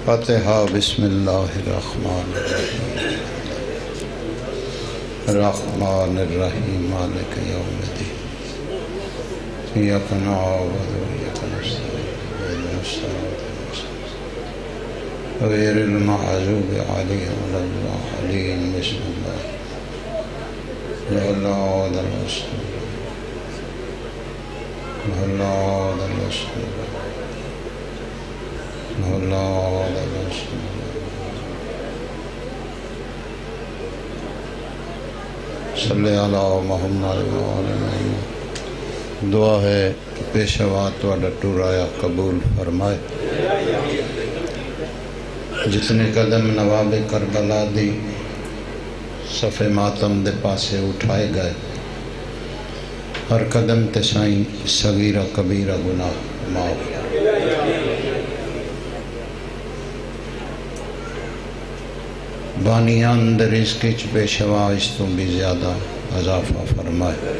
فاتحہ بسم اللہ الرحمن الرحیم الرحمن الرحیم مالک یوم الدین ایاک نعبد و ایاک نستعین اہدنا الصراط المستقیم غیر المغضوب علیہم ولا الضالین بسم اللہ اللہ الرسول اللہ الرسول صلی اللہ محمد دعا ہے پیشوا تہاڈا ٹرایا قبول فرمائے جتنے قدم نواب کربلا دی صف ماتم دے پاسے اٹھائے گئے ہر قدم تے سائیں صغیرہ کبیرہ گناہ معاف بانیان دے رزق وچ پیشوا اس تو بھی زیادہ اضافہ فرمائے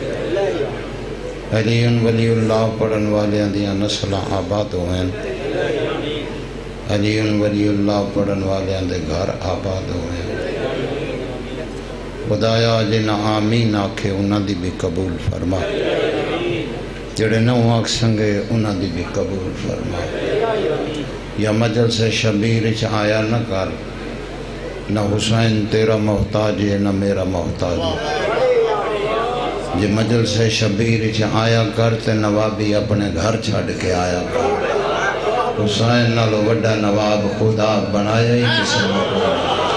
علی ولی اللہ پڑھن والیاں دیاں نسلاں آباد ہوئیں علی ولی اللہ پڑھن والیاں دے گھر آباد ہوئیں خدایا جنہ آمین آکھے انہاں دی بھی قبول فرما جڑے نو آکھ سنگے انہاں دی بھی قبول فرما یا مجلس شبیر وچ آیا نہ کر نہ حسین تیرا محتاج ہے نہ میرا محتاج ہے جی مجلس شبیر وچ آیا کر تے نوابی اپنے گھر چھڑ کے آیا کر حسین نالو وڈا نواب خدا بنایا ہی کسی نے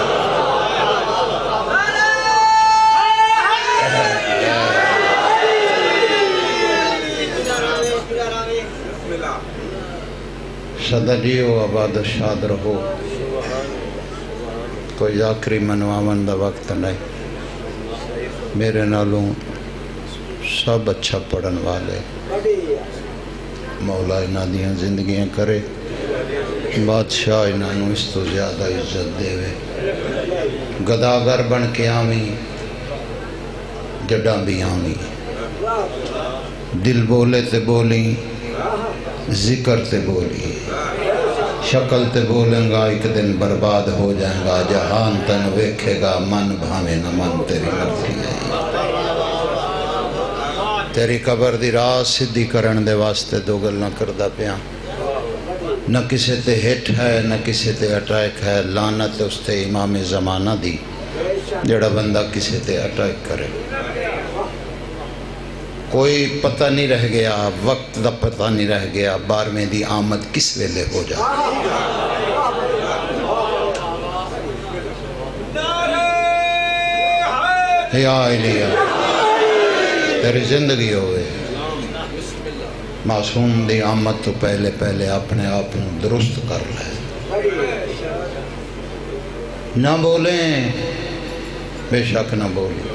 صدریو آباد شاد رہو کوئی آخری منواون دا وقت نہیں میرے نالوں سب اچھا پڑھن والے مولا انہاں دیاں زندگیاں کرے بادشاہ انہاں اس تو زیادہ عزت دے وے گداگر بن کے آمیں جڈاں بھی آمیں دل بولے تے بولیں ذکر تے بولیں شکل تے بولیں گا ایک دن برباد ہو جائیں گا جہان تن ویکھے گا من بھاوے نہ من تیری مرضی ہے تیری قبر دی راہ سدھی کرن دے واسطے دو گل نہ کردہ پیاں نہ کسے تے ہٹ ہے نہ کسے تے اٹیک ہے لعنت اس تے امام زمانہ دی جڑا بندہ کسے تے اٹیک کرے کوئی پتہ نہیں رہ گیا وقت دا پتہ نہیں رہ گیا بارہویں دی آمد کس ویلے ہو جائے یا علیہ تیری زندگی ہوئے معصوم دی آمد تو پہلے پہلے اپنے آپ درست کر لے نہ بولیں بے شک نہ بولیں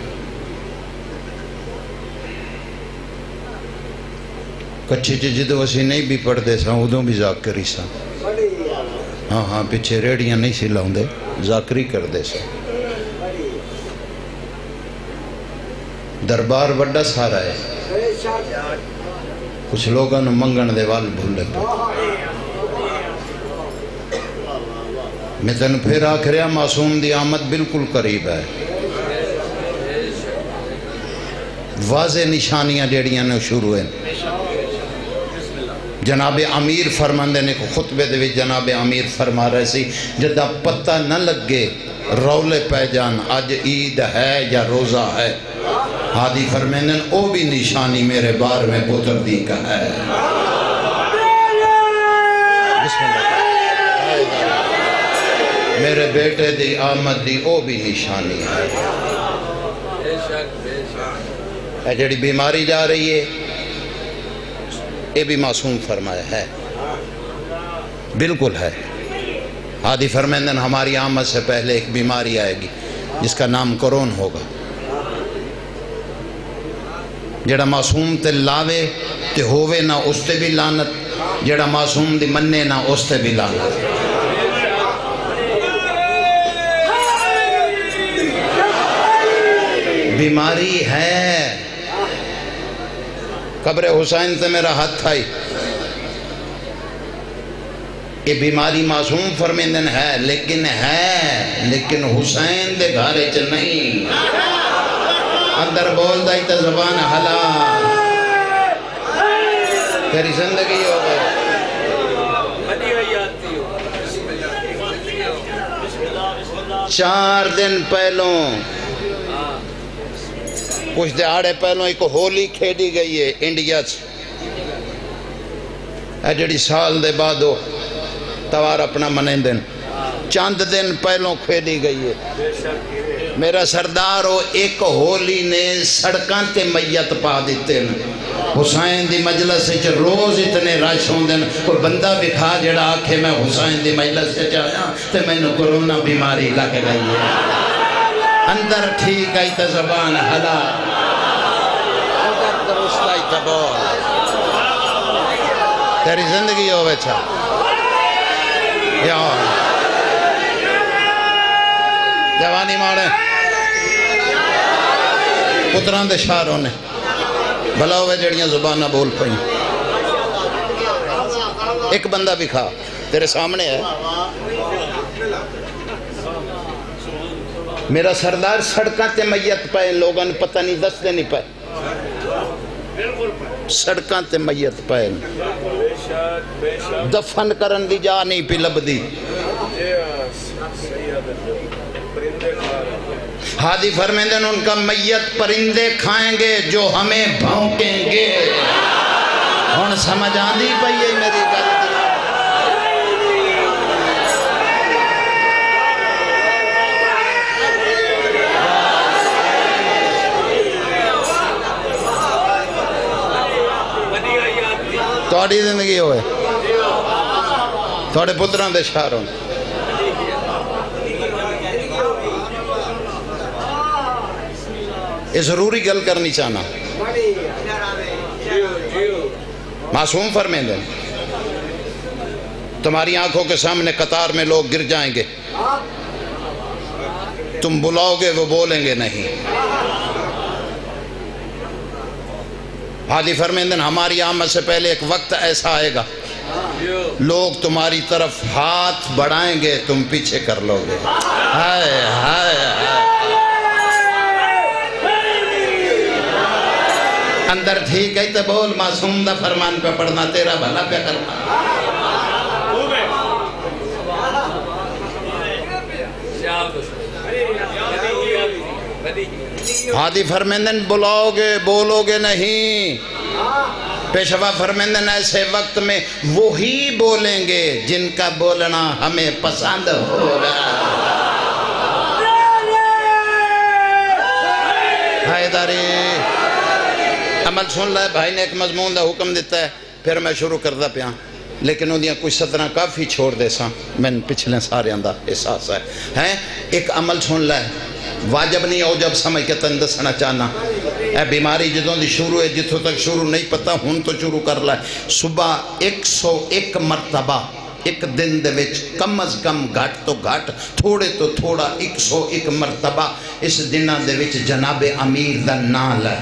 کچھی جدو اسی نہیں بھی پڑھ دے ساں ادھوں بھی ذاکری ساں ہاں پیچھے ریڑیاں نہیں سی لاؤں دے ذاکری کر دے ساں دربار وڈا سارا ہے کچھ لوگاں نو منگن دے وال بھولے پہ میں تن پھر آکھریا معصوم دی آمد بالکل قریب ہے واضح نشانیاں جیڑیاں نے شروع ہیں جناب امیر فرماندے نے خطبے دے بھی جناب امیر فرما رہے سی جدہ پتہ نہ لگے رولے پہ جان آج عید ہے یا روزہ ہے ہادی فرماندے او بھی نشانی میرے بار میں پتر دی کا ہے بسم اللہ میرے بیٹے دی آمد دی او بھی نشانی ہے اے جڑی بیماری جا رہی ہے یہ بھی معصوم فرمایا ہے بالکل ہے ہادی فرماندن ہماری آمد سے پہلے ایک بیماری آئے گی جس کا نام کرون ہوگا جڑا معصوم تے لاوے تے ہووے نہ اس تے بھی لعنت جڑا معصوم دی مننے نہ اس تے بھی لعنت بیماری ہے قبر حسین تے میرا ہاتھ آئی یہ بیماری معصوم فرمیندن ہے لیکن حسین دے گھارے چ نہیں اندر بول دائی تا زبان حلال تیری زندگی ہو گئی چار دن پہلوں کچھ دیہاڑے پہلوں ایک ہولی کھیلی گئی ہے انڈیا اے جڑی سال دے بعد ہو توار اپنا منیں دن چاند دن پہلوں کھیلی گئی ہے میرا سردار ہو ایک ہولی نے سڑکاں تے میت پا دیتے ہیں حسین دی مجلس سے روز اتنے رش ہوندے ہیں کوئی بندہ بکھا جڑا آکھے میں حسین دی مجلس سے آیا تے میں نے کرونا بیماری لگ گئی ہے اندر ٹھیک آئی تا زبان حلال اندر درست آئی تا بول تیری زندگی ہوئے چھا یا جوانی مانے پتران دے شاروں نے بھلا ہوئے جڑیاں زبانہ بول پائیں ایک بندہ بھی کھا تیرے سامنے ہے میرا سردار سڑکاں تے میت پائے لوگاں نے پتہ نہیں دس دے نہیں پائے سڑکاں تے میت پائے دفن کرن دی جا نہیں پی لب دی ہادی فرمیندن ان کا میت پرندے کھائیں گے جو ہمیں بھونکیں گے ہون سمجھ آندھی پئی میری گل توڑی زندگی ہوئے توڑے پتران دے شہروں یہ ضروری گل کرنی چاہنا معصوم فرمیندے تمہاری آنکھوں کے سامنے قطار میں لوگ گر جائیں گے تم بلاؤ گے وہ بولیں گے نہیں ہادی فرمیندن ہماری آمد سے پہلے ایک وقت ایسا آئے گا لوگ تمہاری طرف ہاتھ بڑھائیں گے تم پیچھے کر لو گے ہائے ہائے ہائے اندر ٹھیک ہے تو بول معصوم دا فرمان پہ پڑھنا تیرا بھلا پہ کرنا ہادی فرمیندن بلاؤ گے بولو گے نہیں پیشوا فرمیندن ایسے وقت میں وہی بولیں گے جن کا بولنا ہمیں پسند ہوگا حیداری عمل سن لائے بھائی نے ایک مضمون دا حکم دیتا ہے پھر میں شروع کردہ پیاں لیکن وہ دیاں کچھ سطرہ کافی چھوڑ دے ساں میں پچھلے سارے اندہ احساس ہے ایک عمل سن لائے واجب نہیں ہو جب سمجھ کے تندسنا چاہنا اے بیماری جدوں دی شروع ہے جتوں تک شروع نہیں پتا ہون تو شروع کر لائے صبح 101 مرتبہ ایک دن دے وچ کم از کم گھٹ تو گھٹ تھوڑے تو تھوڑا 101 مرتبہ اس دنہ دے وچ جناب امیر دا نال ہے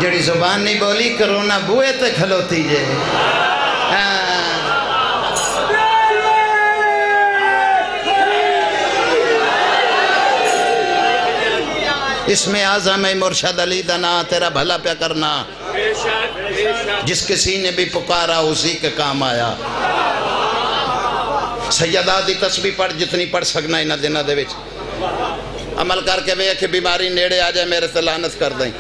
جڑی زبان نہیں بولی کرونا بوئے تے کھلوتی جے اس میں اعظم مرشد علی دنا تیرا بھلا پیا کرنا جس کسی نے بھی پکارا اسی کے کام آیا سیدہ دی تسبیح پڑھ جتنی پڑھ سکنا انہ دنہ دے وچ عمل کر کے وے کہ بیماری نیڑے آ جائے میرے تے لعنت کر دیں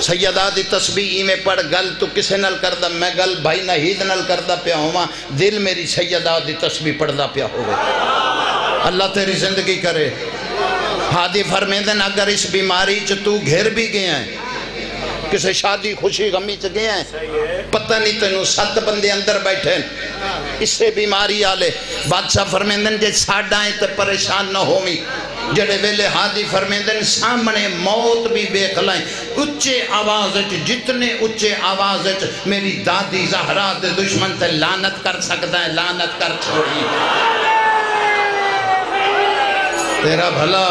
سیدہ دی تسبیح میں پڑھ گل تو کسے نل کردہ میں گل بھائی نہید نل کردہ پیا ہوا دل میری سیدہ دی تسبیح پڑھدہ پیا ہوگا اللہ تیری زندگی کرے ہادی فرمیندن اگر اس بیماری چ تو گھر بھی گیا ہے کسے شادی خوشی غمی چ گیا ہے پتہ نہیں تینوں 7 بندے اندر بیٹھے اس سے بیماری آلے بادشاہ فرمیندن جے ساڑھائیں تے پریشان نہ ہومی جڑے ویلے ہادی فرمیندن سامنے موت بھی بیک لائیں اچھے آواز جتنے اچھے آواز میری دادی زہرا دے دشمن تے لعنت کر سکتا ہے لعنت کر چھوڑی تیرا بھلا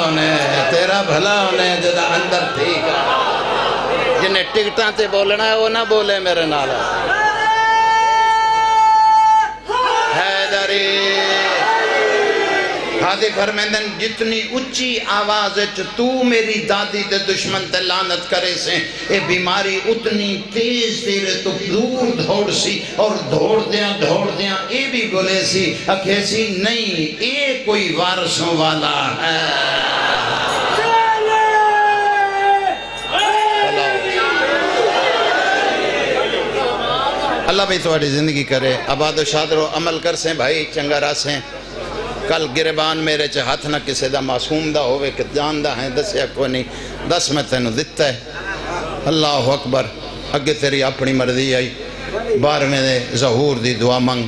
ہونے جدہ اندر ٹھیک ہے جنہیں ٹکٹاں تے بولنا ہے وہ نہ بولے میرے نال حیدری حاضر فرمیندن جتنی اچھی آواز تو میری دادی دے دشمن تے لعنت کرے سے اے بیماری اتنی تیز تیرے تو دور دھوڑ سی اور دھوڑ دیاں اے بھی گلے سی اکھے سی نہیں اے کوئی وارثوں والا ہے اللہ بھی تمہاری زندگی کرے آباد و شاد رو عمل کر سیں بھائی چنگا رہ سیں کل گربان میرے چے ہاتھ نہ کسے دا معصوم دا ہوئے کہ جان دا ہیں دسیا کو نہیں 10 میں تینوں دیتا ہے اللہ اکبر اگے تیری اپنی مرضی آئی 12ویں دے ظہور دی دعا منگ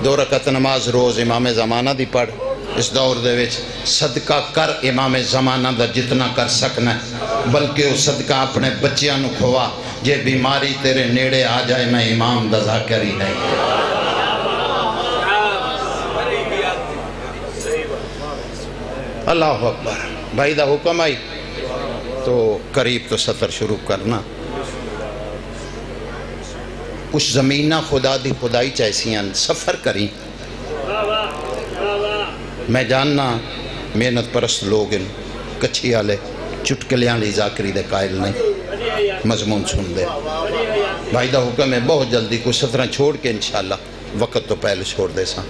2 رکعت نماز روز امام زمانہ دی پڑھ اس دور دے وچ صدقہ کر امام زمانہ دا جتنا کر سکنا ہے بلکہ وہ صدقہ اپنے بچیاں نو کھوا جے بیماری تیرے نیڑے آ جائے میں امام دا ذاکر ہی نہیں اللہ اکبر بھائی دا حکم آئی تو قریب تو سطر شروع کرنا کچھ زمینہ خدا دی خدائی چاہیسیاں سفر کریں میں جاننا محنت پرست لوگ ان کچھی آلے چٹکلیاں لی ذاکری دے قائل نہیں مضمون سن دے بھائی دا حکم ہے بہت جلدی کچھ سطرہ چھوڑ کے انشاءاللہ وقت تو پہلے چھوڑ دے سا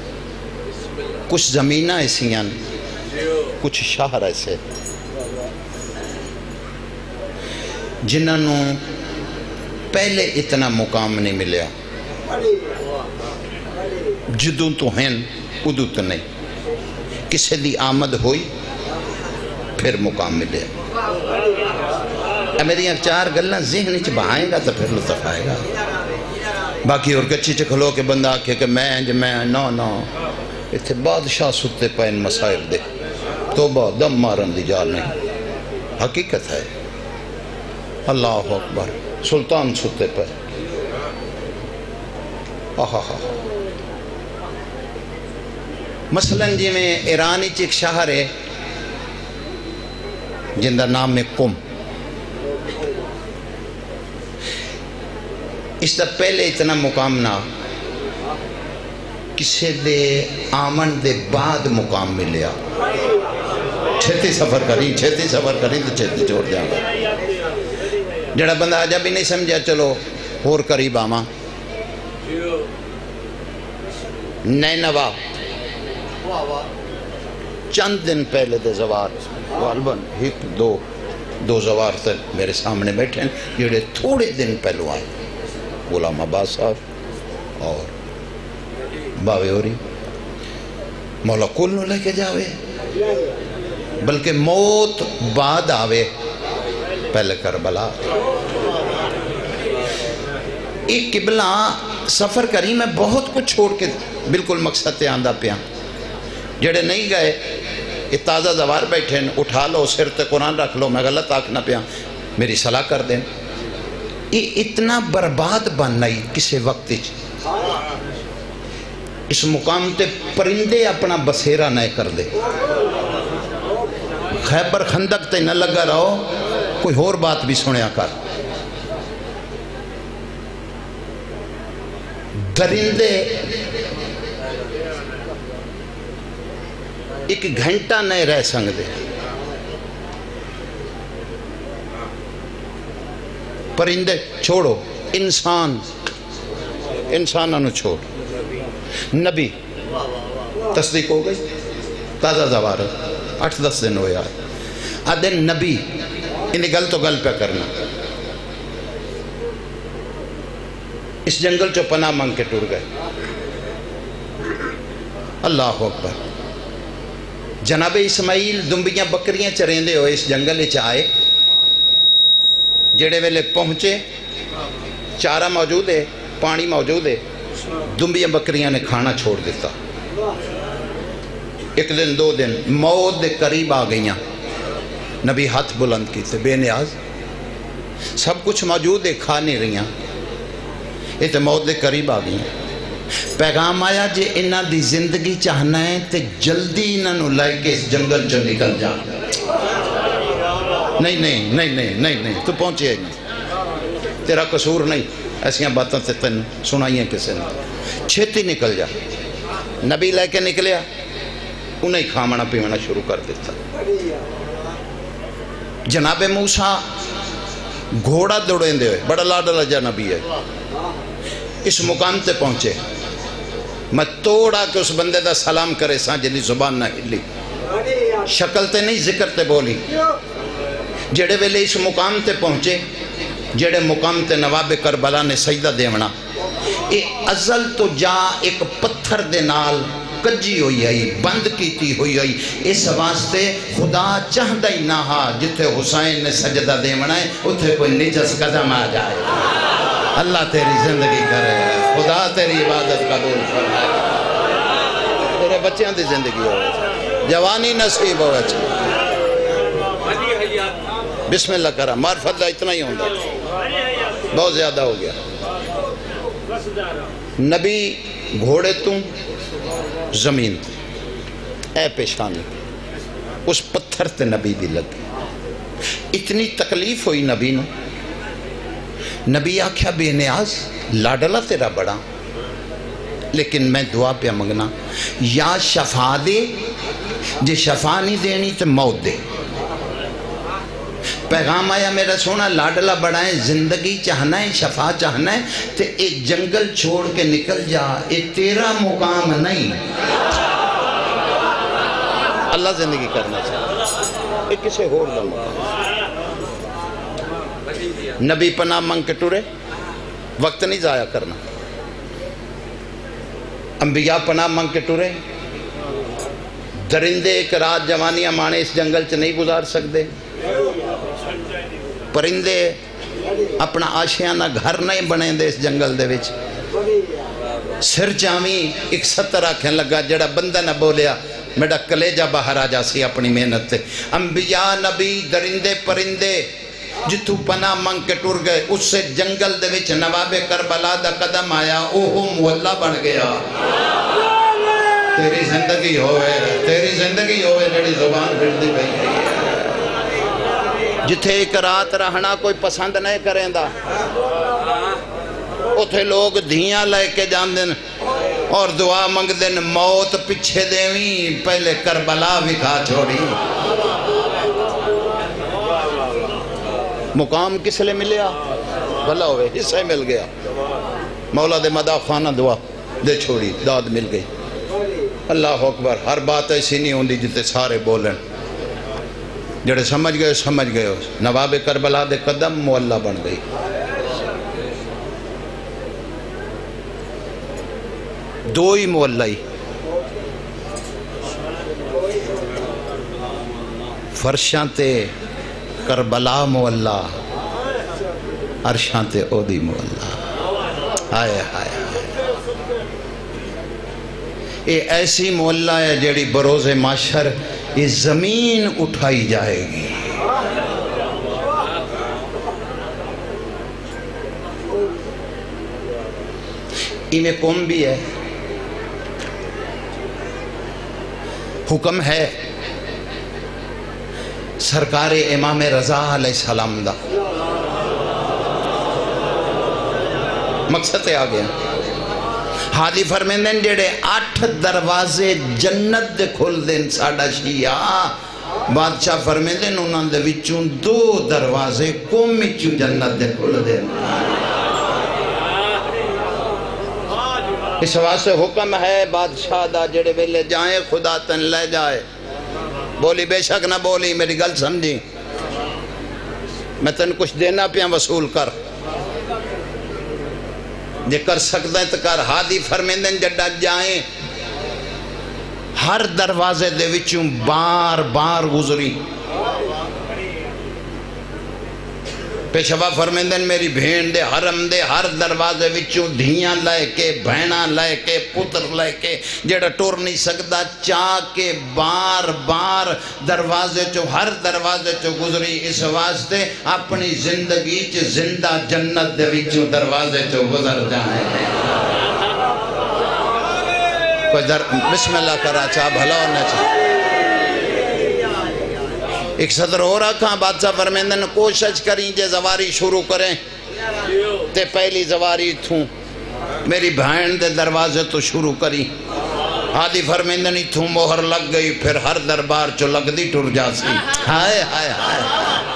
کچھ زمینہ ایسیاں کچھ شہر ایسے جنہوں پہلے اتنا مقام نہیں ملیا جدوں تو ہیں ادو تو نہیں کسی دی آمد ہوئی پھر مقام ملے میری 4 گلنا ذہن چ بہائیں گا تو پھر لطف آئے گا باقی اور کچھی چکھلو کے بندہ آکھے کہ میں نو اتھے بادشاہ ستے پائن مسائل دے توبہ دم مارن دی جال نہیں حقیقت ہے اللہ اکبر سلطان ستے پہ مثلا جی میں ایرانی ایک شہر ہے جن دا نام ہے قم اس دا پہلے اتنا مقام نہ کسے دے آمن دے بعد مقام ملیا چھتی سفر کریں تو چھتی چھوڑ دیا گا جڑا بندہ آجا بھی نہیں سمجھا چلو اور قریب آما نینوا چند دن پہلے دے زوار غالباً ایک دو زوار تک میرے سامنے بیٹھے ہیں جڑے تھوڑے دن پہلو آئے غلام عباس صاحب اور باوے ہوری مولا کل نو لے کے جاوے بلکہ موت بعد آوے پہلے کربلا ایک قبلہ سفر کری میں بہت کچھ چھوڑ کے بالکل مقصد تے آندہ پیا جڑے نہیں گئے یہ تازہ زوار بیٹھے اٹھا لو سر تے قرآن رکھ لو میں غلط آکھنا پیا میری صلاح کر دیں یہ اتنا برباد بنائی کسے وقت اس مقام تے پرندے اپنا بسیرہ نہ کر دے خیبر خندق تے نہ لگا رہو کوئی اور بات بھی سنیا کر درندے ایک گھنٹہ نہیں رہ سکتے پرندے چھوڑو انسانوں چھوڑ نبی تصدیق ہو گئی تازہ زوار 8-10 دن ہویا آدھے نبی انہیں گل تو گل پہ کرنا اس جنگل چو پناہ مانگ کے ٹور گئے اللہ اکبر جناب اسماعیل دنبیاں بکریاں چریندے ہوئے اس جنگل آئے جڑے ویلے پہنچے چارہ موجود ہے پانی موجود ہے دنبیاں بکریاں نے کھانا چھوڑ دیتا ایک دن 2 دن موت دے قریب آ گئیاں نبی ہاتھ بلند کی تھے بے نیاز سب کچھ موجود ہے کھا نہیں رہیاں یہ تو موت دے قریب آ گئیاں پیغام آیا جے انہاں دی زندگی چاہنا ہے تے جلدی انہاں لے کے اس جنگل چو نکل جا نہیں تو پہنچے نہیں تیرا قصور نہیں، ایسیاں باتیں تے تین سنائیاں کسے نے، چھتی نکل جا۔ نبی لے کے نکلیا، انہیں کھامنا پیونا شروع کر دیتا۔ جناب موسیٰ گھوڑا دوڑیں دے ہوئے، بڑا لاڈلا جا نبی ہے، اس مقام تے پہنچے، میں توڑا کہ اس بندے دا سلام کرے ساں جنی زبان نہ ہلی، شکل تے نہیں ذکر تے بولی۔ جڑے ویلے اس مقام تے پہنچے، جڑے مقام تے نواب کربلا نے سجدہ دیونا، اے ازل تو جا ایک پتھر دے نال کجی ہوئی آئی، بند کیتی ہوئی آئی، اس واسطے خدا چاہدہ ہی نہ ہا جتھے حسین نے سجدہ دیونا ہے اتھے کوئی نجس قدم آ جائے۔ اللہ تیری زندگی کرے، خدا تیری عبادت قبول فرمائے، تیرے بچیاں دی زندگی ہوئے، جوانی نصیب ہوئے۔ بسم اللہ کرا، معرفت دا اتنا ہی ہوندہ، بہت زیادہ ہو گیا۔ نبی گھوڑے توں زمین تے، اے پیشانی، اس پتھر تے نبی بھی لگے۔ اتنی تکلیف ہوئی نبی نو، نبی آکھیا بے نیاز لاڈلا تیرا بڑا، لیکن میں دعا پہ منگنا یا شفا دے، جے شفا نہیں دینی تے موت دے۔ پیغام آیا میرا سونا لاڈلا بڑا ہے، زندگی چاہنا ہے، شفا چاہنا ہے، تے ایک جنگل چھوڑ کے نکل جا، اے تیرا مقام نہیں، اللہ زندگی کرنا چاہتا، اے کسے ہور دا مقام۔ نبی پناہ منگ کے ٹورے، وقت نہیں ضائع کرنا۔ انبیاء پناہ منگ کے ٹورے، درندے ایک رات جوانیاں مانے اس جنگل چ نہیں گزار سکتے، پرندے اپنا آشیانہ گھر نہیں بنے دے اس جنگل دے وچ۔ سر چاویں ایک 70 آکھیں لگا جڑا بندہ نہ بولیا میڈا کلیجہ باہر آ جاسی اپنی محنت تے۔ انبیاء نبی درندے پرندے جتو پناہ منگ کے ٹور گئے، اس سے جنگل دے وچ نواب کربلا دا قدم آیا، اوہو مولا بن گیا۔ تیری زندگی ہوئے جڑی زبان پھردی پئی ہے، جتھے ایک رات رہنا کوئی پسند نہیں کریں دا، اتھے لوگ دھیاں لے کے جان دن اور دعا منگ دن، موت پچھے دیویں پہلے کربلا وکھا چھوڑی۔ مقام کس لئے ملیا؟ بھلا ہوئے، حصہ مل گیا، مولا دے مدہ خانہ دعا دے چھوڑی، داد مل گئی۔ اللہ اکبر، ہر بات ایسی نہیں ہوندی جتے سارے بولن، جڑے سمجھ گئے ہو۔ نواب کربلا دے قدم مولا بن گئی۔ دو ہی مولائی، فرشاں تے کربلا مولا، عرشاں تے اودی مولا۔ آئے آئے اے ایسی مولا ہے جیڑی بروز معاشر یہ زمین اٹھائی جائے گی۔ انہیں قوم بھی ہے، حکم ہے سرکار امام رضا علیہ السلام دا، مقصد آ گیا۔ حالی فرمیندن جڑے 8 دروازے جنت دے کھل دن ساڑا شیعہ، بادشاہ فرمیندن انہوں دے وچوں 2 دروازے قومی چوں جنت دے کھل دن۔ اس واسطے حکم ہے بادشاہ دا جڑے ویلے جائیں خدا تن لے جائے۔ بولی بے شک نہ بولی، میری گل سمجھی، میں تن کچھ دینا پیاں وصول کر، جے کر سکتا ہے تو کر۔ ہادی فرمیندن جڑا جائیں ہر دروازے دے وچوں بار بار گزری۔ پیشوا فرمیندن میری بھین دے حرم دے ہر دروازے وچوں دھیاں لائے کے، بھیناں لائے کے، پتر لائے کے، جڑا ٹور نہیں سکتا چاہ کے بار بار دروازے چو ہر دروازے چو گزری۔ اس واسطے اپنی زندگی چ زندہ جنت دے وچوں دروازے چو گزر جائیں۔ کوئی بسم اللہ کرا چاہ بھلا ہونا چاہ۔ ایک صدر ہو رکھا، بادشاہ فرمیندن کوشش کریں جے زواری شروع کریں، تے پہلی زواری تھوں میری بہن دے دروازے تو شروع کری آدھی فرمیندنی تھوں مہر لگ گئی پھر ہر دربار چو لگ دی ٹر جاسی ہائے ہائے ہائے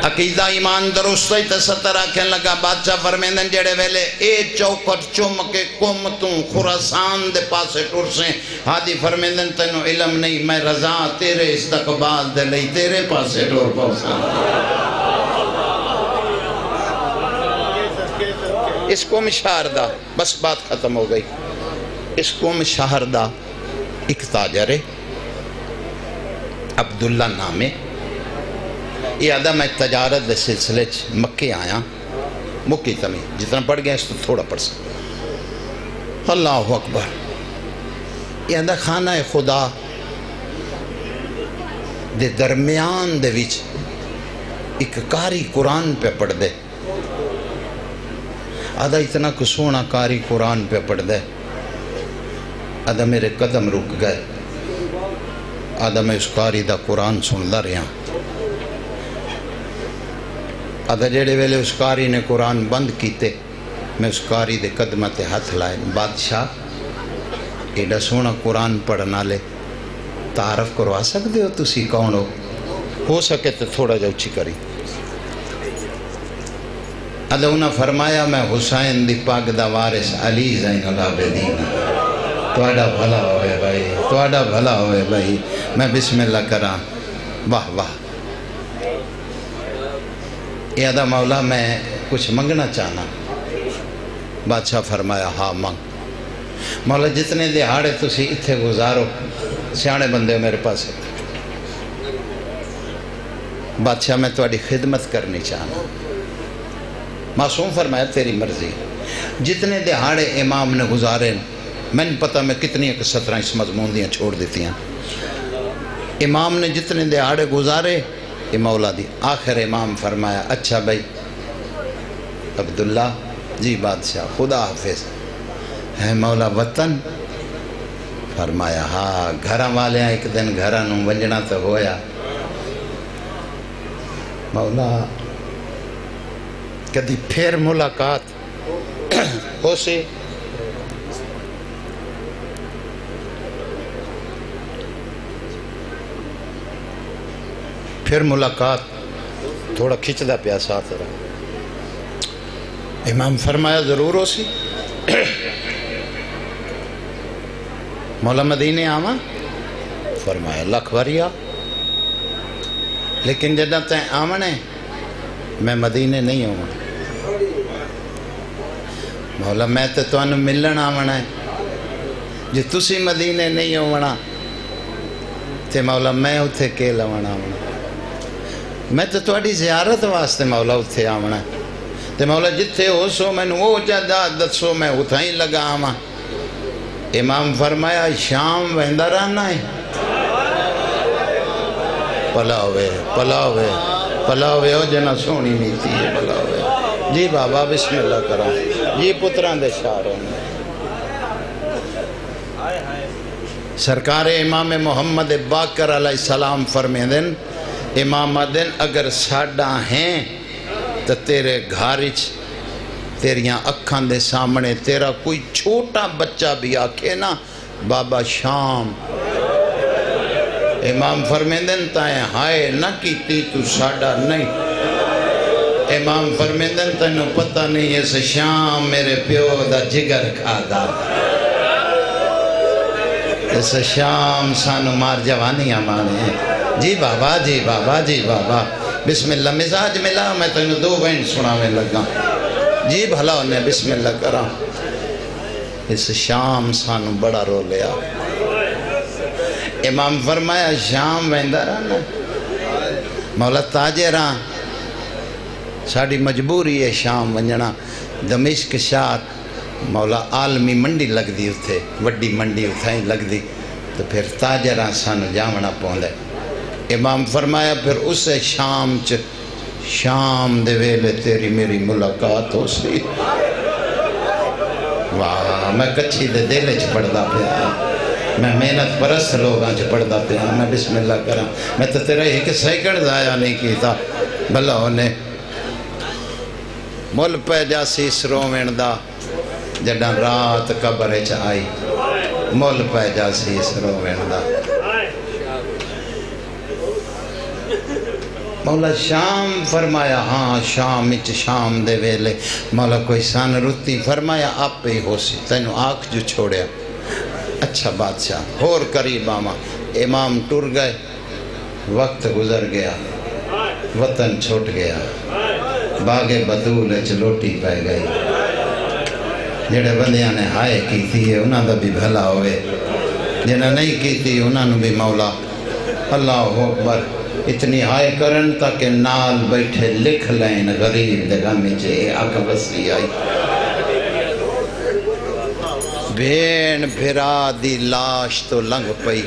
عقیدہ ایمان درست ہے ستر آکھیں لگا بادشاہ فرمیندن جڑے ویلے اے چوکٹ چم کے کم توں خراسان دے پاسے ٹر سے آدھی فرمیندن تینو علم نہیں میں رضا تیرے استقبال دے لئی تیرے پاسے ٹر پاسان اس قوم شہردہ بس بات ختم ہو گئی اس قوم شہردہ ایک تاجر ہے عبداللہ نامے یہ آدھا میں تجارت دے سلسلے مکے آیا مکی تمہیں جتنا پڑھ گیا اس تو تھوڑا پڑھ سکتا اللہ اکبر یہ آدھا خانہ خدا دے درمیان دے وچ ایک کاری قرآن پہ پڑھ دے آدھا اتنا کسونا کاری قرآن پہ پڑھ دے آدھا میرے قدم رک گئے آدھا میں اس کاری دا قرآن سن دا رہا آدھا جڑے ویلے اس کاری نے قرآن بند کیتے میں اس کاری دے قدمت ہاتھ لائے بادشاہ ایڈا سونا قرآن پڑھنا لے تعارف کروا سکتے ہو تسی کون ہو سکے تو تھوڑا جا اچھی کری آدھا انہاں فرمایا میں حسین دی پاک دا وارث علی زین العابدین توڑا بھلا ہوئے بھائی توڑا بھلا ہوئے بھائی میں بسم اللہ کراں واہ واہ یہ آدھا مولا میں کچھ منگنا چاہنا بادشاہ فرمایا ہاں منگ مولا جتنے دہاڑے تسی اتھے گزارو سیانے بندے میرے پاس بادشاہ میں تواڈی خدمت کرنی چاہنا معصوم فرمایا تیری مرضی جتنے دہاڑے امام نے گزارے میں نے پتہ میں کتنی 17 اس مضمون دیاں چھوڑ دیتی ہیں امام نے جتنے دہاڑے گزارے یہ مولا دی آخر امام فرمایا اچھا بھائی عبداللہ جی بادشاہ خدا حافظ ہے مولا وطن فرمایا ہاں گھراں والے ایک دن گھراں نوں ونجنا تو ہویا مولا کدی پھر ملاقات ہو سی پھر ملاقات تھوڑا کھچ دا پیا ساتھ رہا امام فرمایا ضرور ہو سی مولا مدینے آواں فرمایا لکھ وریا لیکن جدہ تین آمنے میں مدینے نہیں ہوں مولا میں تو انہوں ملن آمنا ہے جی تسی مدینے نہیں ہونا تے مولا میں اتھے کے لوانا آمنا میں تو تواڈی زیارت واسطے مولا اتھے آمنا ہے تے مولا جتھے ہو سو میں وہ جداد دسو میں اتھائیں لگا آما امام فرمایا شام وہندہ رہنا ہے پلاوے پلاوے پلاوے ہو جنا سونی نیتی ہے پلاوے جی بابا بسم اللہ کرام جی پتران دے شاروں میں سرکار امام محمد باقر علیہ السلام فرمیدن امام دن اگر ساڑھا ہیں تو تیرے گھارچ تیریاں اکھاں دے سامنے تیرا کوئی چھوٹا بچہ بھی آکھے نا بابا شام امام فرمیدن تائیں ہائے نہ کیتی تو ساڑھا نہیں امام فرمیدن تینوں پتہ نہیں اس شام میرے پیو دا جگر کھا دا اس شام سانو مار جوانی آمانے جی بابا جی بابا جی بابا بسم اللہ مزاج ملا میں تینوں دو بین سناویں لگا جی بھلا انہیں بسم اللہ کرا اس شام سانو بڑا رو لیا امام فرمایا شام ویندہ رہنا مولا تاجران ساڑی مجبوری ہے شام ونجنا دمشق شاہ مولا عالمی منڈی لگ دی اتھے وڈی منڈی اتھائیں لگ دی تو پھر تاجران سانو جامنا پوندے امام فرمایا پھر اسے شام دے ویلے تیری میری ملاقات ہو سی واہ میں کچھی دے دلے چھ پڑھدا پیا میں محنت پرست لوگاں چھ پڑھدا پیا میں بسم اللہ کرا میں تو تیرا ایک سیکنڈ ضائع نہیں کیتا بھلا ہونے مل پہ جاسی اس رومن دا جڑا رات قبر چ آئی مل پہ جاسی اس رومن دا مولا شام فرمایا ہاں شام اچ شام دے ویلے مولا کوئی سن رتی فرمایا آپ ہی ہو سی تینو آنکھ جو چھوڑیا اچھا بادشاہ اور قریب آما امام ٹر گئے وقت گزر گیا وطن چھوٹ گیا باغ بدول اچ لوٹی پہ گئی جڑے بندیاں نے ہائے کی تھی انہاں دا بھی بھلا ہوئے جنہاں نہیں کی تھی انہاں نو بھی مولا اللہ اکبر اتنی ہائے کرن تاکہ نال بیٹھے لکھ لین غریب دے غمی چے آقا بسی آئی بین بھرا دی لاش تو لنگ پئی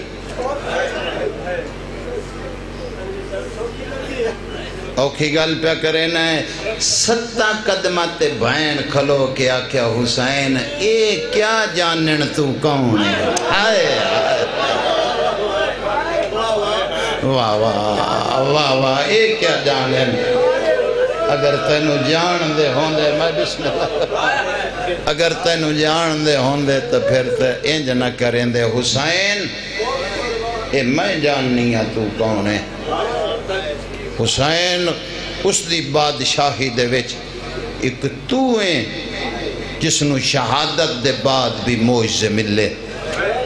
اوکھی گل پہ کرے نا 7 قدمات بہن کھلو کے آکھیا حسین اے کیا جانن تو کون ہے آئے واہ واہ واہ واہ اے کیا جانن اگر تینو جان دے ہوندے میں بسم اللہ اگر تینو جان دے ہوندے تو پھر تے انج نہ کریں دے حسین اے میں جاننی ہے تو کون ہے حسین اس دی بادشاہی دے وچ ایک تو ہیں جس نو شہادت دے بعد بھی معجزے ملے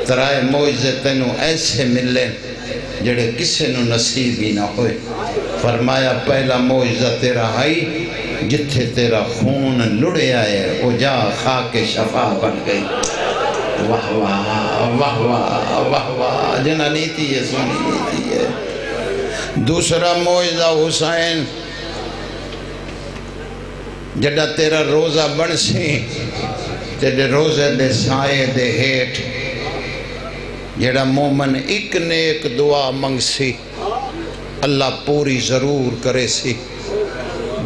ترائے معجزے تینو ایسے ملے جڑے کسے نو نصیب ہی نہ ہوئے فرمایا پہلا معجزہ تیرا ہائی جتھے تیرا خون لڑے آئے او جا خاک شفا بن گئی واہ واہ واہ واہ واہ واہ جنہ نیتی ہے سونی نیتی ہے دوسرا معجزہ حسین جڑا تیرا روزہ بن سی تیرے روزے دے سائے دے ہیٹ جڑا مومن ایک نیک دعا منگ سی اللہ پوری ضرور کرے سی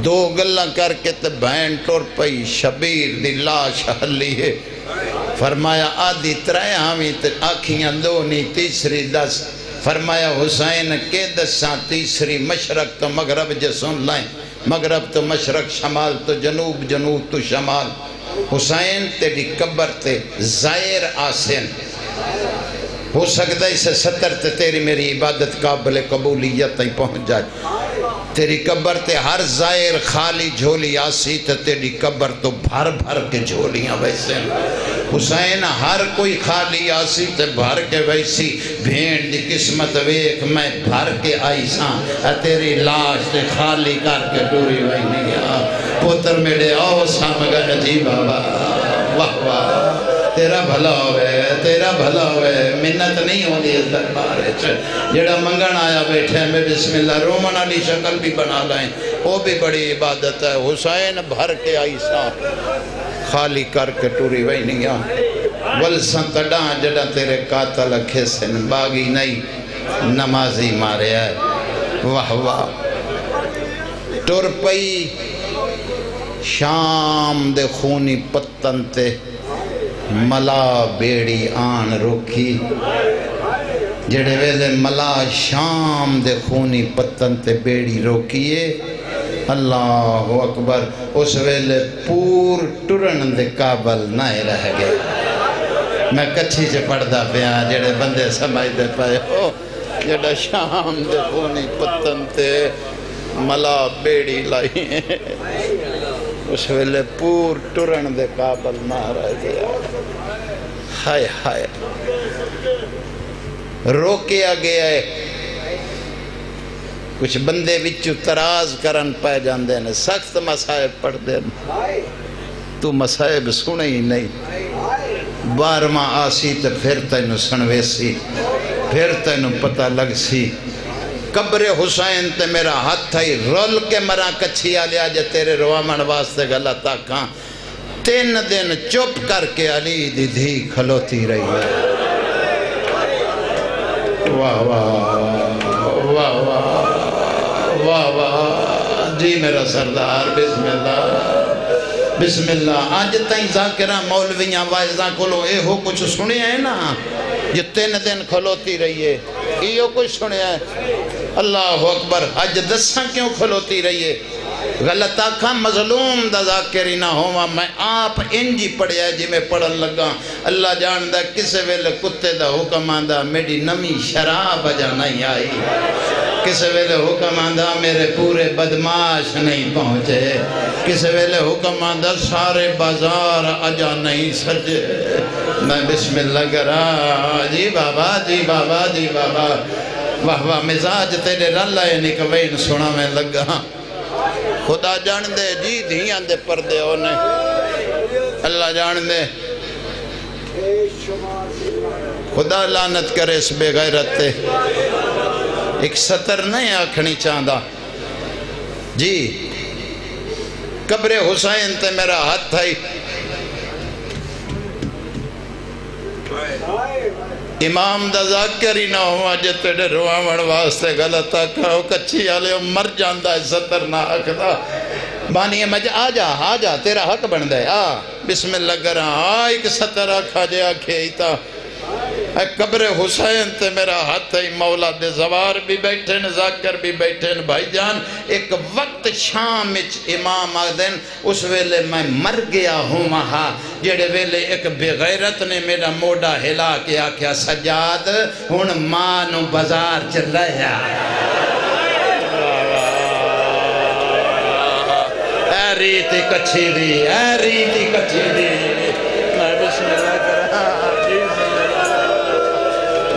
2 گلاں کر کے تے بہن ٹر پئی شبیر دی لاش ہلی ہے فرمایا آدھی 3 ہمیں تے آکھیاں 2 نہیں تیسری 10 فرمایا حسین کے 10 تیسری مشرق تو مغرب جے سن لائیں مغرب تو مشرق شمال تو جنوب جنوب تو شمال حسین تیری قبر تے زائر آسن ہو سکتا ہے اسے 70 تے تیری میری عبادت قابل قبولیت تھی پہنچ جائے تیری قبر تے ہر زائر خالی جھولی آسی تے تیری قبر تو بھر بھر کے جھولیاں ویسے حسین ہر کوئی خالی آسی تے بھر کے ویسی بھین دی قسمت ویک میں بھر کے آئی ساں تیری لاش تے خالی کر کے ٹوری وی نہیں پوتر میرے آؤ سامگا جی بابا واہ واہ تیرا بھلا ہوئے منت نہیں ہو دی اس دربار جڑا منگن آیا بیٹھے میں بسم اللہ رومن علی شکل بھی بنا لائیں وہ بھی بڑی عبادت ہے حسین بھر کے آئی ساں خالی کر کے ٹوری وی نہیں ولسن تڑاں جڑا تیرے قاتل کھسن باغی نہیں نمازی مارے ہے واہ واہ ٹر پئی شام دے خونی پتن تے ملا بیڑی آن روکی جڑے ویلے ملا شام دے خونی پتن تے بیڑی روکیے اللہ اکبر اس ویلے پور ٹرن دے قابل نہ رہ گئے میں کچھی سے پڑھدا پیا جڑے بندے سمجھ دے پائے ہو جڑا شام دے خونی پتن تے ملا بیڑی لائی اس ویلے پور ٹرن دے قابل نہ رہ گیا ہائے ہائے روکیا گیا ہے کچھ بندے وچو تراز کرن پہ جاندے نے سخت مسائب پڑھ دے تو مسائب سنے ہی نہیں 12واں آسی تو پھر تینو سنویسی پھر تینو پتہ لگ سی قبر حسین تے میرا ہاتھ تھائی رول کے مرا کچھی آلیا جے تیرے روامن واسطے غلطہ کھاں 3 دن چپ کر کے علی دی دھی کھلوتی رہی ہے واہ واہ واہ واہ واہ جی میرا سردار بسم اللہ آج تائیں ذاکرہ مولویاں وائزاں کھولو اے ہو کچھ سنے ہیں نا یہ 3 دن کھلوتی رہی ہے یہ کچھ سنے ہیں اللہ اکبر آج 10 کیوں کھلوتی رہی ہے غلط آکھا مظلوم دا ذاکری نہ ہوا میں آپ انجی پڑھیا جی میں پڑھن لگا اللہ جان دا کسے ویلے کتے دا حکم آندہ میری نمی شراب اجا نہیں آئی کسے ویلے حکم آندہ میرے پورے بدماش نہیں پہنچے کسے ویلے حکم آندہ سارے بازار اجا نہیں سجے میں بسم اللہ کرا جی بابا جی بابا جی بابا واہ واہ مزاج تیرے رلائے نکوین سنا میں لگا خدا جان دے جی دھیاں دے پردے ہونے اللہ جان دے خدا لعنت کرے اس بے غیرت تے ایک سطر نہیں آکھنی چاندہ جی قبر حسین تے میرا ہاتھ ہے امام دا ذاکر ہی نہ ہوا جے تیڑے روامن واسطے غلط آکھا کچھی آلے مر جاندہ ہے سطر نہ آکھدا بانی مجھ آجا تیرا حق بن دے بسم اللہ کرا ایک سطر آکھا جے آکھے ایتا اے قبر حسین تے میرا ہاتھ ہے مولا دے زوار بھی بیٹھے ذاکر بھی بیٹھے بھائی جان ایک وقت شام اچ امام آدھن اس ویلے میں مر گیا ہوں وہاں جڑے ویلے ایک بے غیرت نے میرا موڑا ہلا کے آکھیا سجاد ہن ماں نو بازار چل رہا اے ریتی کچھی دی میں بسم اللہ کرا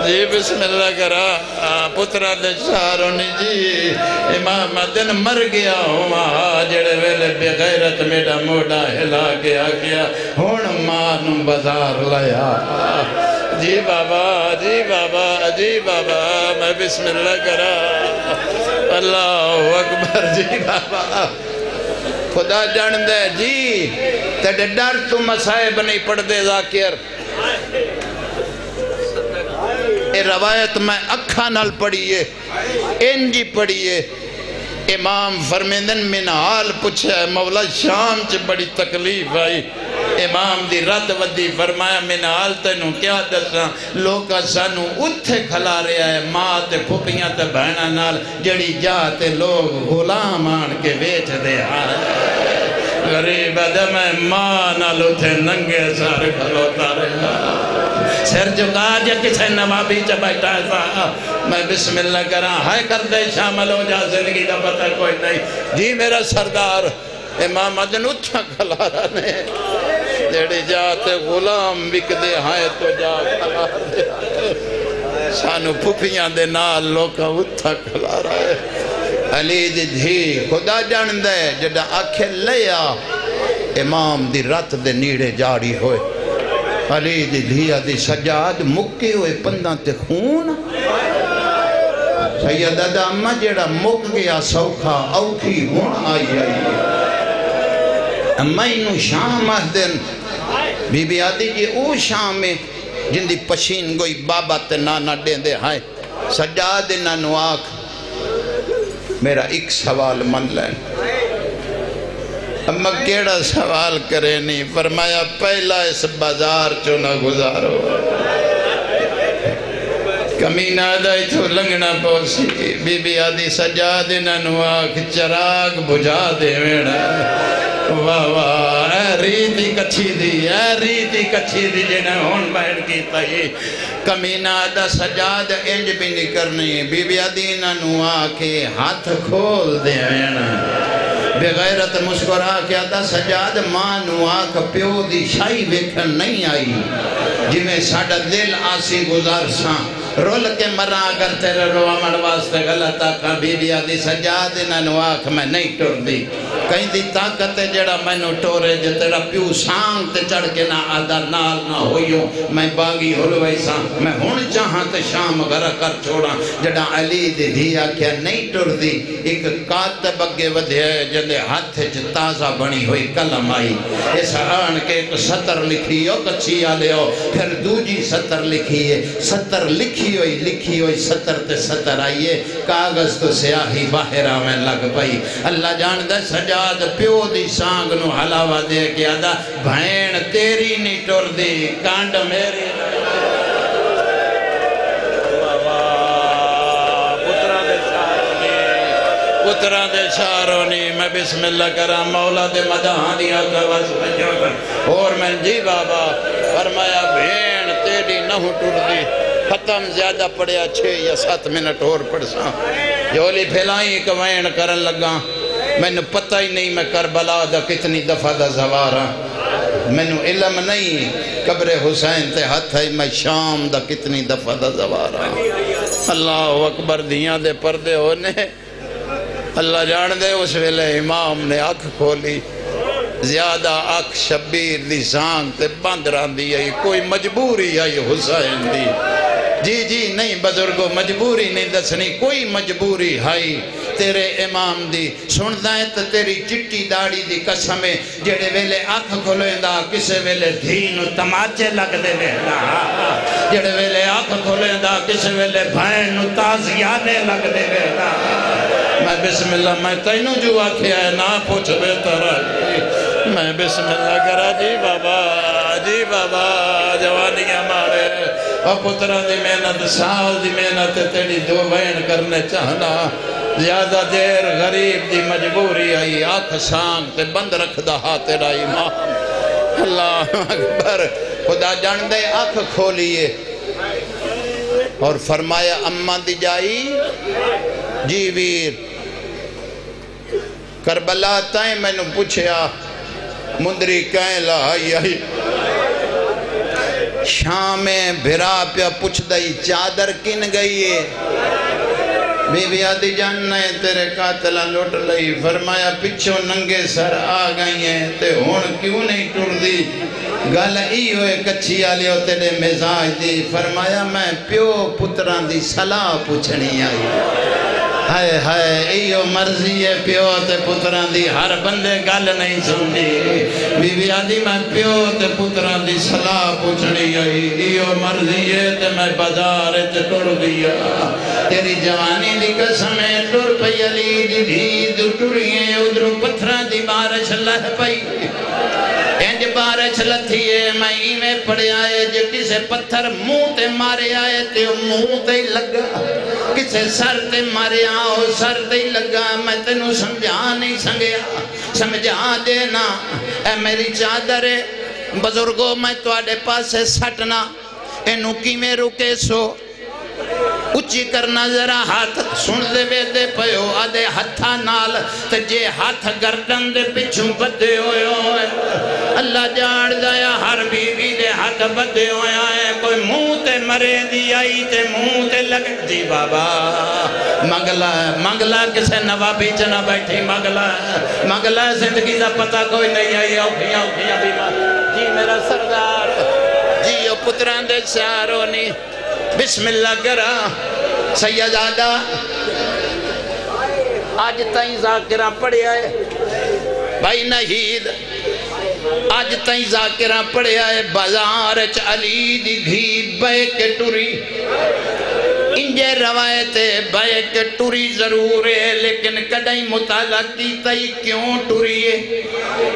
جی بسم اللہ کرا پترہ دے شارونی جی امام دن مر گیا ہوں وہاں جڑے ویلے بے غیرت میڈا موڑا ہلا کے آگیا ہون مانو بازار لیا جی بابا جی بابا جی بابا میں بسم اللہ کرا اللہ اکبر جی بابا خدا جان دے جی تیڑے ڈر تو مسائب نہیں پڑھ دے ذاکر اے روایت میں اکھا نال پڑھئیے انجی پڑھئیے امام فرمیندن من حال پوچھا ہے مولا شام چ بڑی تکلیف آئی امام دی رد ودی فرمایا من حال تینوں کیا دساں لوکا سانو اتھے کھلا رہا ہے ماں تے پھپیاں تے بہنہ نال جڑی جاتے لوگ غلام آن کے بیچ دے غریب ادم ماں نال اتھے ننگے سارے کھلوتا رہا سر جگا جا کسے نوابی چا بیٹھا ہے میں بسم اللہ کرا ہائے کر دے شامل ہو جا زندگی دا پتہ کوئی نہیں جی میرا سردار امام عدن اچھا کھلا رہا نے جیڑی جاتے غلام بک دے ہائے تو جا کھلا دے سانو پھپیاں دے نال لوکا اچھا کھلا رہا ہے علی دی دھی خدا جان دے جڑا آکھے لیا امام دی رات دے نیڑے جاری ہوئے علی دی دھیا دی سجاد مکے ہوئے پنداں تے خون سیدہ دا امہ جڑا مک گیا سوکھا اوکھی ہون آئی امہ انہوں شام آدھن بی بی آدھی جی او شام میں جن دی پشین گوئی بابا تے نانا دیں دے ہائے سجاد نانو آکھ میرا ایک سوال من لین امہ کیڑا سوال کرے نہیں فرمایا پہلا اس بازار چو نہ گزارو کمینہ دائی تو لنگنا پوسی بی بی آدھی سجاد نانو آکھ چراغ بجھا دے ویڑا واہ واہ اے ریتی کچھی دی جنہیں ہون بیٹھ کی تائی کمینہ دا سجاد انج بھی نہیں کرنی بی بی آدینہ نوا کے ہاتھ کھول دے وینا بے غیرت مسکرا کیا دا سجاد ماں نوا کا پیو دی شائی ویکھن نہیں آئی جی میں ساڑھا دل آسی گزار ساں رول کے مرا اگر تیرے روامن واسطے غلط آکھا بی بی آدھی سجاد نہ نواک میں نہیں ٹور دی کہیں دی طاقت جڑا میں نو ٹورے جو تیرا پیو سانگ تے چڑھ کے نہ آدھا نال نہ ہوئیوں میں باغی ہلوئی ساں میں ہون چاہاں تے شام غرہ کر چھوڑا جڑا علی دی دھیا کیا نہیں ٹور دی ایک کاتب اگے ودھے جلے ہاتھ چ تازہ بنی ہوئی کلم آئی اس آن کے ایک سطر لکھی ہو کچھی آلے ہو پھر دوجی سطر لکھی ہے سطر لکھی ہوئی سطر تے سطر آئیے کاغذ تو سیاہی باہرہ میں لگ پائی اللہ جان دے سجاد پیو دی سانگ نو حلاوہ دے کیا دا بھین تیری نہیں ٹور دی کانڈ میری پتران دے شارونی میں بسم اللہ کرام مولا دے مدہاں دیا کواز بجو کر اور میں جی بابا فرمایا بھین تیری نہو ٹوٹ دی ختم زیادہ پڑیا 6 یا 7 منٹ اور پڑھ ساں جولی پھیلائیں کوین کرن لگا میں نے پتہ ہی نہیں میں کربلا دا کتنی دفعہ دا زوارا میں نے علم نہیں قبر حسین تے ہاتھ ہے میں شام دا کتنی دفعہ دا زوارا اللہ اکبر دیاں دے پردے ہونے اللہ جان دے اس ویلے امام نے آنکھ کھولی زیادہ آنکھ شبیر دی سانگ تے بند ران دی آئی کوئی مجبوری آئی حسین دی جی نہیں بزرگو مجبوری نہیں دسنی کوئی مجبوری ہائی تیرے امام دی سندا ہے تو تیری چٹی داڑی دی قسمیں جڑے ویلے آنکھ کھولیں دا کسے ویلے دھین و تماچے لگ دے ویلا جڑے ویلے آنکھ کھولیں دا کسے ویلے بھین و تازیانے لگ دے ویلا میں بسم اللہ میں تینوں جو آکھے آئے نا پوچھ بہتر آئی میں بسم اللہ کرا جی بابا جوانیاں مارے اور پترہ دی محنت سال دی محنت تیری دو بین کرنے چاہنا زیادہ دیر غریب دی مجبوری آئی آنکھ سانگ تے بند رکھ دا ہاتھ تیرا امام اللہ اکبر خدا جان دے آنکھ کھولیے اور فرمایا اماں دی جائی جی ویر کربلا تائیں میں نے پوچھیا مندری کہیں لائی آئی شامیں بھرا پیا پوچھ دائی چادر کن گئی ہے بی بی آدھی جاننا ہے تیرے قاتلہ لوٹ لئی فرمایا پچھو ننگے سر آ گئی ہیں تے ہون کیوں نہیں ٹوڑ دی گل ای ہوئے کچھی آلی ہو تیرے مزاج دی فرمایا میں پیو پتران دی صلاح پوچھنی آئی ہائے ہائے ایو مرضی ہے پیو تے پتران دی ہر بندے گل نہیں سنی بی بی آدھی میں پیو تے پتران دی صلاح پوچھنی آئی ایو مرضی ہے تے میں بازار تے ٹوڑ دیا تیری جوانی دی قسمیں ٹوڑ پئی علی دی دھید ٹوڑیے ادھروں پتھران دی بارش لہ پئی انج بارش لتھیے میں ایمیں پڑے آئے جو کسے پتھر منہ تے مارے آئے تے منہ تے لگا کسے سر تے مارے آؤ سر تے لگا میں تینوں سمجھا نہیں سنگیا سمجھا دینا اے میری چادر بزرگوں میں توڑے پاسے سٹنا انہوں کی میں رکے سو اچھی کرنا ذرا ہاتھ سن دے وے دے پیو آدھے ہتھا نال تے جے ہاتھ گردن دے پچھوں بدے ہوئے ہوئے اللہ جاڑ دایا ہر بیوی دے ہاتھ بدے ہوئے آئے کوئی منہ تے مرے دی آئی تے منہ تے لگ دی بابا مگلا کسے نوابی چنا بیٹھی مگلا زندگی دا پتہ کوئی نہیں آئی اوکھیاں بیمار جی میرا سردار جی او پتران دے سارونی بسم اللہ کرا سیدادہ آج تائیں ذاکرہ پڑے آئے بھائی نہید آج تائیں ذاکرہ پڑے آئے بازارچ علی دی دھی بے کے ٹوری انجے روایت بے کے ٹوری ضرور ہے لیکن کڑائی مطالعہ کی تائی کیوں ٹوری ہے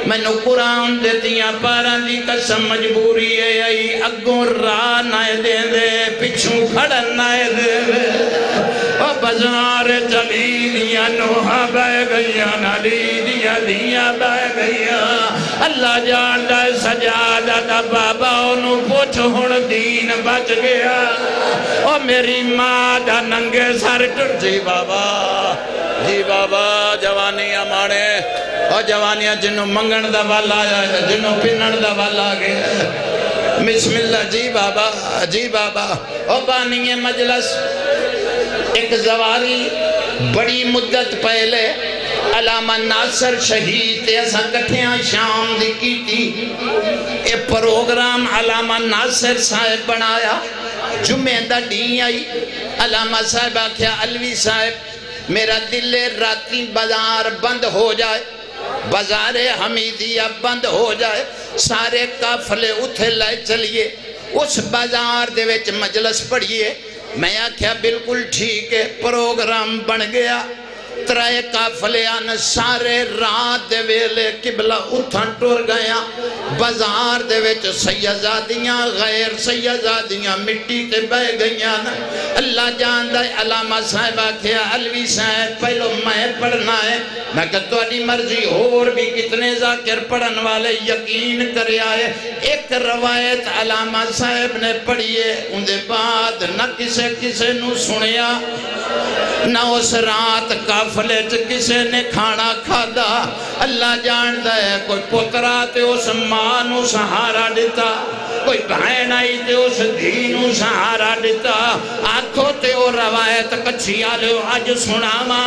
میں نو قرآن دیتیاں پاران دی قسم مجبوری ہے آئی اگوں راہ نائے دے دے پچھوں کھڑا نائے دے دے او بازار چلی دیا نوحہ بے گئیا نالی دیا دیا بے گئیا اللہ جان دے سجادہ دا بابا انہوں پوچھ ہون دین بچ گیا او میری ماں دا ننگے سر ٹر جی بابا جوانیاں مانے اور جوانیاں جنہوں منگن دا والا آیا جنہوں پنن دا والا آگے بسم اللہ جی بابا او بانی مجلس ایک زواری بڑی مدت پہلے علامہ ناصر شہید تے ایسا کٹھیاں شام دی کی تھی اے پروگرام علامہ ناصر صاحب بنایا جمعہ دا ڈی آئی علامہ صاحب آکھیا علوی صاحب میرا دل راتی بازار بند ہو جائے بازار حمیدیہ بند ہو جائے سارے قافلے اتھے لائے چلیے اس بازار دے وچ مجلس پڑھئے میں آکھیا بالکل ٹھیک ہے پروگرام بن گیا ترائے قافلے آن سارے رات دے ویلے قبلہ اتھن ٹور گیا بازار دے وچ سیدزادیاں غیر سیدزادیاں مٹی تے بہ گئیاں اللہ جاندہ علامہ صاحب آکھیا علوی صاحب پہلو میں پڑھنا ہے میں کہ تواڈی مرضی اور بھی کتنے ذاکر پڑھن والے یقین کرے آئے ایک روایت علامہ صاحب نے پڑھیے ان دے بعد نہ کسے نو سنیا نہ اس رات قافلے چ کسے نے کھانا کھادا اللہ جاندا ہے کوئی پترا تے اس ماں نو سہارا دیتا کوئی بہن آئی تے اس دھی نو سہارا دیتا آنکھوں تے او روایت کچھی آلو آج سناما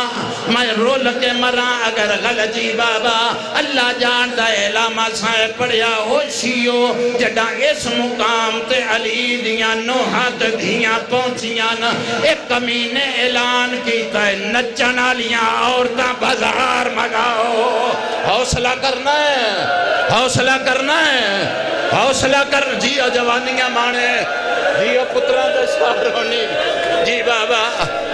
میں رول کے مرا اگر غلطی بابا اللہ جاندا ہے علامہ صاحب پڑھیا ہوشیو جڑا اس مقام تے علی دیاں نوحات دھیاں پہنچیاں ایک کمینے اعلان کیتا ہے نچن والیاں عورتاں بازار مگاؤ حوصلہ کرنا ہے حوصلہ کرنا ہے حوصلہ کر جیو جوانیاں مانے جیو پترہ دے سارونی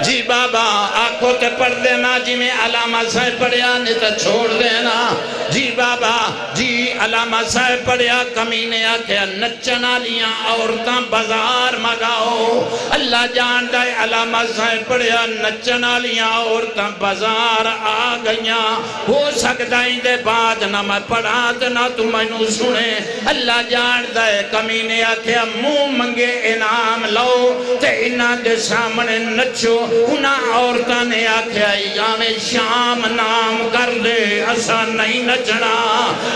جی بابا آنکھوں تے پڑھ دینا جی میں علامہ صاحب پڑھیا نہیں تو چھوڑ دینا جی بابا جی علامہ صاحب پڑھیا کمینے آکھیا نچنا لیاں عورتاں بازار مگاؤ اللہ جانتا ہے علامہ صاحب پڑھیا نچنا لیاں عورتاں بازار آ گئیاں ہو سکتا ہی دے بعد نہ میں پڑھا تے نہ تم میں سنے اللہ جانتا ہے کمینے آکھیا منہ منگے انعام لو تے انہاں دے سامنے نچو انہاں عورتاں نے آکھیا یام شام نام کر دے اسا نہیں نچنا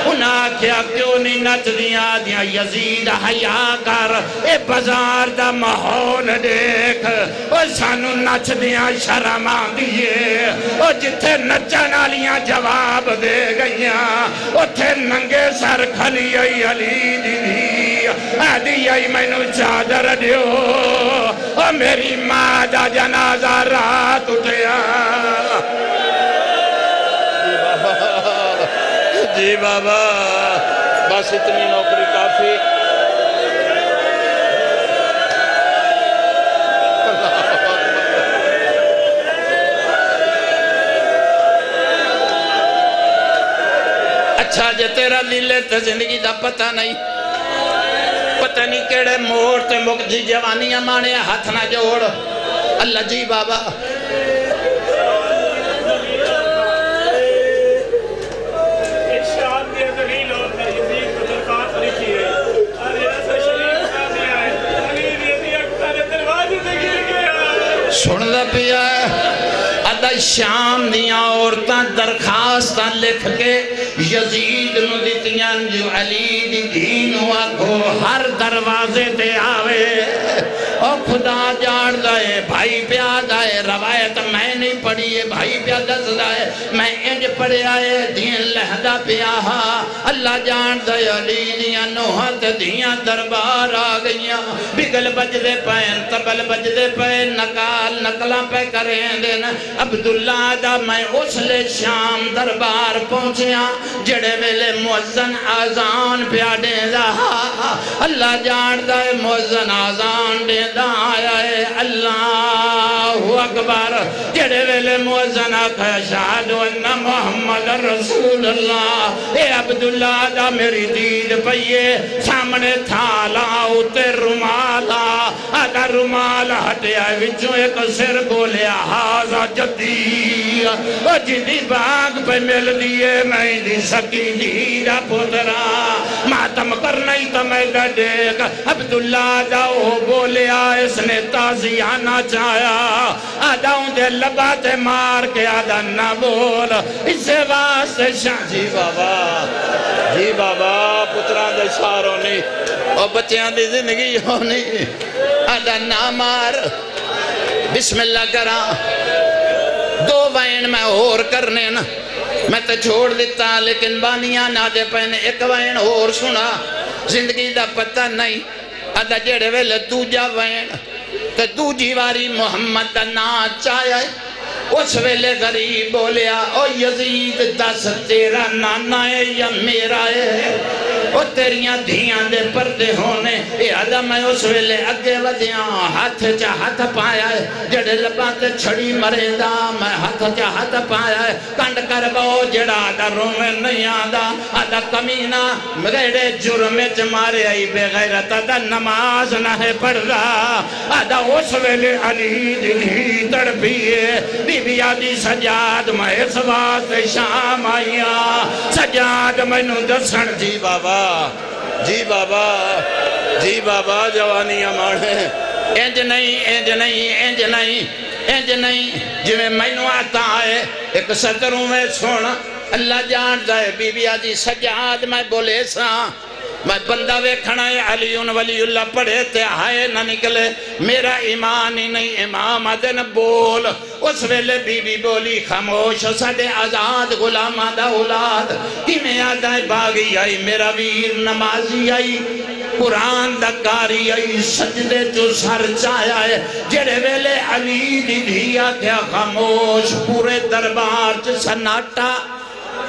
انہاں آکھیا کیوں نہیں نچ دیاں یزید حیا کر اے بازار دا ماحول دیکھ او سانو نچ دیاں شرم آندیے او جتھے نچن والیاں جواب دے گئیاں اوتھے ننگے سر کھلی آئی علی دی آدھی آئی میں نو چادر دیو او میری ماں دا جنازہ رات اٹھیا جی بابا بس اتنی نوکری کافی اچھا جے تیرا لیلے تے زندگی دا پتہ نہیں کیڑے موڑ تے مک جی جوانیاں مانے ہاتھ نہ جوڑ اللہ جی بابا سن دے پیا ادھا شام دیاں عورتاں درخواستاں لکھ کے یزید نو دیتیاں جو علی دی دین ہوا کو ہر دروازے تے آوے او خدا جان دائے بھائی پیاد آئے روایت میں نہیں پڑھی ہے بھائی پیاد دائے میں انج پڑھے آئے دین لہدہ پیاہا اللہ جان دائے علی دیاں نوحت دیاں دربار آ گئیاں بگل بج دے پین تبل بج دے پین نکال نکلاں پہ کریں دین عبداللہ دا میں اس لے شام دربار پہنچیاں جڑے ویلے موزن آزان پیادے دا اللہ جان دائے موزن آزان دے دا آیا ہے اللہ اکبر جڑے ویلے موزن آکھا شہدو انہ محمد رسول اللہ اے عبداللہ دا میری دید پئیے سامنے تھالا اتے رمالا آدھا رمالا ہٹیا وچوں ایک سر گولیا ہازا جدی او جدی باغ پہ مل دیئے میں دی سکی دیدہ پترا ماتم کرنائی تمیدہ دیکھ عبداللہ جاؤ بولیا اس نے تازیانہ چایا آدھاؤں دے لباتے مار کے آدھا نہ بول اس سے واسطے شاہ جی بابا پتران دے ساروں نے اور بچیاں دی زندگی ہونی آدھا نہ مار بسم اللہ کرا دو وائن میں اور کرنے نا میں تے چھوڑ دیتا لیکن بانیاں نہ دے پہنے ایک وائن اور سنا زندگی دا پتہ نہیں آدھا جڑے ویلے دوجہ وائن تے دوجی واری محمد دا نا چایا ہے اس ویلے غریب بولیا او یزید دس تیرا نانا ہے یا میرا ہے وہ تیریاں دھیاں دے پردے ہونے اے آدھا میں اس ویلے اگے ودیاں ہاتھ چا ہاتھ پایا ہے جڑے لباتے چھڑی مرے دا میں ہاتھ چا ہاتھ پایا ہے کنڈ کر باؤ جڑا آدھا رومے نہیں آدھا آدھا کمینہ میرے جرمے مارے آئی بے غیرت آدھا نماز نہ ہے پڑھ رہا آدھا اس ویلے علی دلی تڑپیے بی بی آدھی سجاد میں اس وقت شام آئیاں سجاد میں نو دسن جی بابا جی بابا جی بابا جوانیاں مانے انج نہیں انج نہیں انج نہیں انج نہیں جو میں نو آتا ہے ایک سطروں میں سونا اللہ جان جائے بی بی آدھی سجاد میں بولے سا میں بندہ ویکھنا ہے علی ولی اللہ پڑھے تے آئے نہ نکلے میرا ایمان ہی نہیں امام آدھن بول اس ویلے بی بی بولی خاموش ساڑھے آزاد غلامہ دا اولاد کی میں آدھائی باغی آئی میرا ویر نمازی آئی قرآن دا کاری آئی سجدے جو سر چایا ہے جڑے ویلے علی دی دھیا کیا خاموش پورے دربار چ سناٹا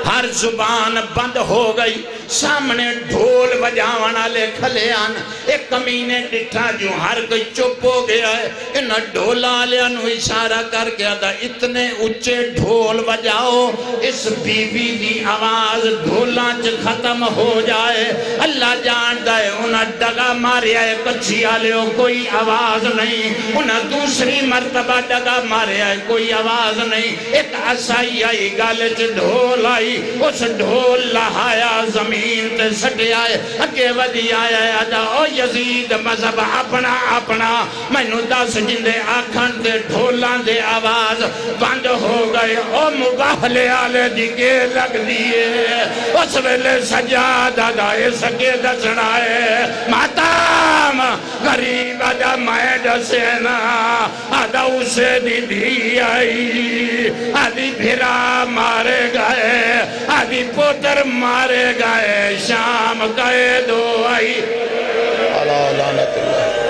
ہر زبان بند ہو گئی سامنے ڈھول بجاوانا لے کھلے آن ایک کمینے ڈٹھا جو ہر کوئی چپ ہو گیا ہے انہا ڈھولا لے انہوں اشارہ کر گیا تھا اتنے اچھے ڈھول بجاؤ اس بی بی دی آواز ڈھولاں چ ختم ہو جائے اللہ جانتا ہے انہا ڈگا ماریا ہے کچھی آلے ہو کوئی آواز نہیں انہا دوسری مرتبہ ڈگا ماریا ہے کوئی آواز نہیں ایک عصائی آئی گالچ ڈھول آئی اس ڈھول لہایا زمین تے سٹے آئے اگے ودی آیا ہے آجا او یزید مذہب اپنا اپنا میں نو دس جندے آکھن دے ڈھولان دے آواز بند ہو گئے او مباہلے آلے دی کے لگ دیئے اس ویلے سجاد آدھائے سکے دسنائے ماتام غریب آدھا مائد سینا آدھا اسے دی دی آئی آدھی بھرا مارے گئے آدھی پوتر مارے گئے شام قید آئی اللہ لعنت اللہ